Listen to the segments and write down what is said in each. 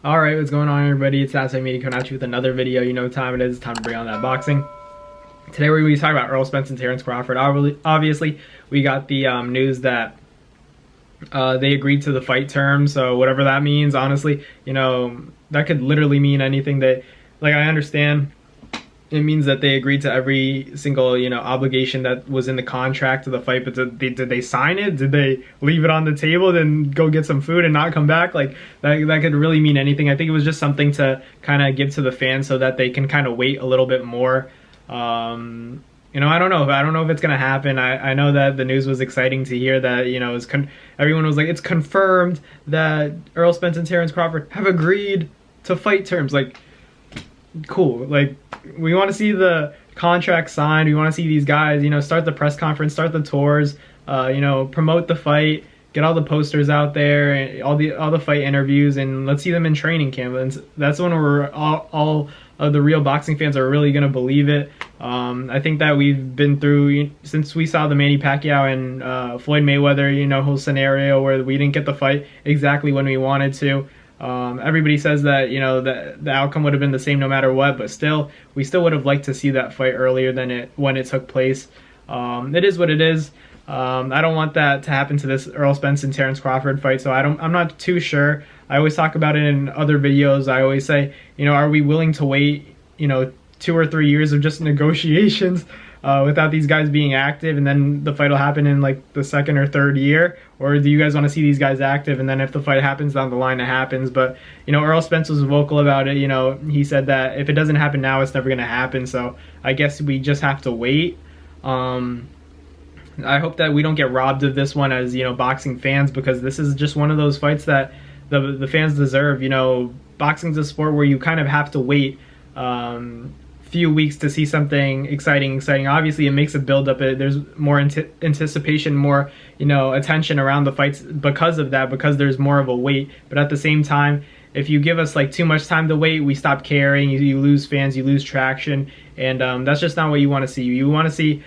Alright, what's going on everybody? It's DAYYY coming at you with another video. You know what time it is. It's time to bring on that boxing. Today we're going to be talking about Errol Spence and Terence Crawford. Obviously, we got the news that they agreed to the fight terms, so whatever that means, honestly, you know, that could literally mean anything. That, like, I understand it means that they agreed to every single, you know, obligation that was in the contract of the fight, but did they sign it? Did they leave it on the table, then go get some food and not come back? Like, that could really mean anything. I think it was just something to kind of give to the fans so that they can kind of wait a little bit more. You know, I don't know if it's gonna happen. I know that the news was exciting to hear that, you know, everyone was like, it's confirmed that Errol Spence and Terence Crawford have agreed to fight terms. Like, cool. Like, we want to see the contract signed. We want to see these guys, you know, start the press conference, start the tours, you know, promote the fight, get all the posters out there, and all the fight interviews, and let's see them in training camp. And that's when we're all of the real boxing fans are really gonna believe it. I think that we've been through, since we saw the Manny Pacquiao and Floyd Mayweather, you know, whole scenario where we didn't get the fight exactly when we wanted to. Everybody says that, you know, the outcome would have been the same no matter what, but still, we still would have liked to see that fight earlier than when it took place. It is what it is. I don't want that to happen to this Errol Spence and Terence Crawford fight, so I'm not too sure. I always talk about it in other videos. I always say, you know, are we willing to wait, you know, 2 or 3 years of just negotiations without these guys being active, and then the fight will happen in like the 2nd or 3rd year? Or do you guys want to see these guys active, and then if the fight happens down the line, it happens? But, you know, Errol Spence was vocal about it. You know, he said that if it doesn't happen now, it's never going to happen. So I guess we just have to wait. I hope that we don't get robbed of this one as, you know, boxing fans, because this is just one of those fights that the fans deserve. You know, boxing's a sport where you kind of have to wait few weeks to see something exciting. Obviously, it makes a build up. There's more anticipation, more, you know, attention around the fights because of that, because there's more of a wait. But at the same time, if you give us like too much time to wait, we stop caring. You lose fans, you lose traction, and that's just not what you want to see. You want to see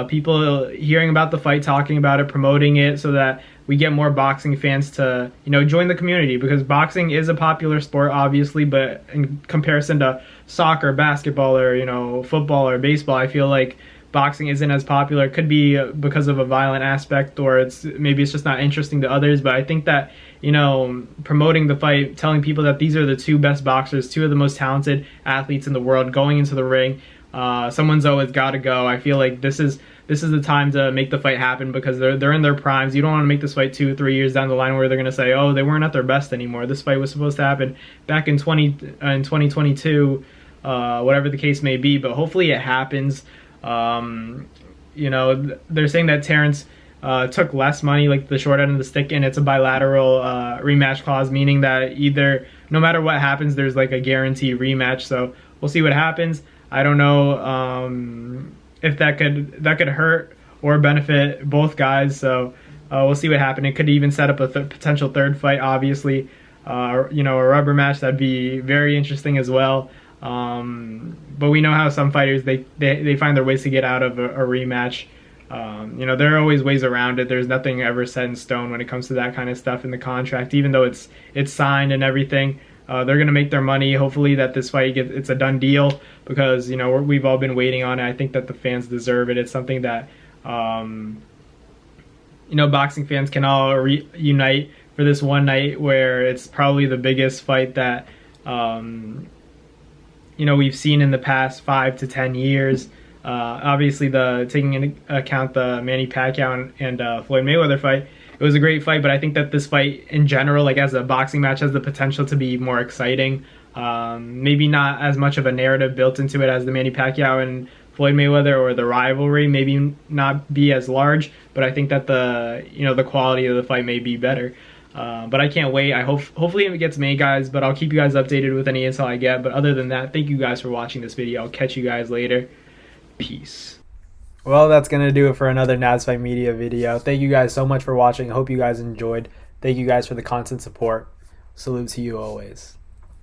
people hearing about the fight, talking about it, promoting it, so that we get more boxing fans to, you know, join the community, because boxing is a popular sport, obviously, but in comparison to soccer, basketball, or, you know, football or baseball, I feel like boxing isn't as popular. It could be because of a violent aspect, or maybe it's just not interesting to others. But I think that, you know, promoting the fight, telling people that these are the 2 best boxers, 2 of the most talented athletes in the world going into the ring, someone's always got to go. I feel like this is the time to make the fight happen, because they're in their primes. You don't want to make this fight 2 or 3 years down the line where they're going to say, oh, they weren't at their best anymore. This fight was supposed to happen back in 2022, whatever the case may be. But hopefully it happens. You know, they're saying that Terence took less money, like the short end of the stick, and it's a bilateral rematch clause, meaning that either, no matter what happens, there's like a guaranteed rematch. So we'll see what happens. I don't know if that could hurt or benefit both guys. So we'll see what happens. It could even set up a potential 3rd fight, obviously. You know, a rubber match, that'd be very interesting as well. But we know how some fighters, they find their ways to get out of a rematch. You know, there are always ways around it. There's nothing ever set in stone when it comes to that kind of stuff in the contract, even though it's signed and everything. They're going to make their money. Hopefully that this fight it's a done deal, because, you know, we've all been waiting on it. I think that the fans deserve it. It's something that, you know, boxing fans can all reunite for this one night, where it's probably the biggest fight that, you know, we've seen in the past 5 to 10 years. Obviously, taking into account the Manny Pacquiao and Floyd Mayweather fight, it was a great fight, but I think that this fight in general, like as a boxing match, has the potential to be more exciting. Maybe not as much of a narrative built into it as the Manny Pacquiao and Floyd Mayweather, or the rivalry maybe not be as large, but I think that the quality of the fight may be better. But I can't wait. Hopefully it gets made, guys, but I'll keep you guys updated with any intel I get. But other than that, thank you guys for watching this video. I'll catch you guys later. Peace. Well, that's going to do it for another DAYYY Media video. Thank you guys so much for watching. I hope you guys enjoyed. Thank you guys for the constant support. Salute to you always.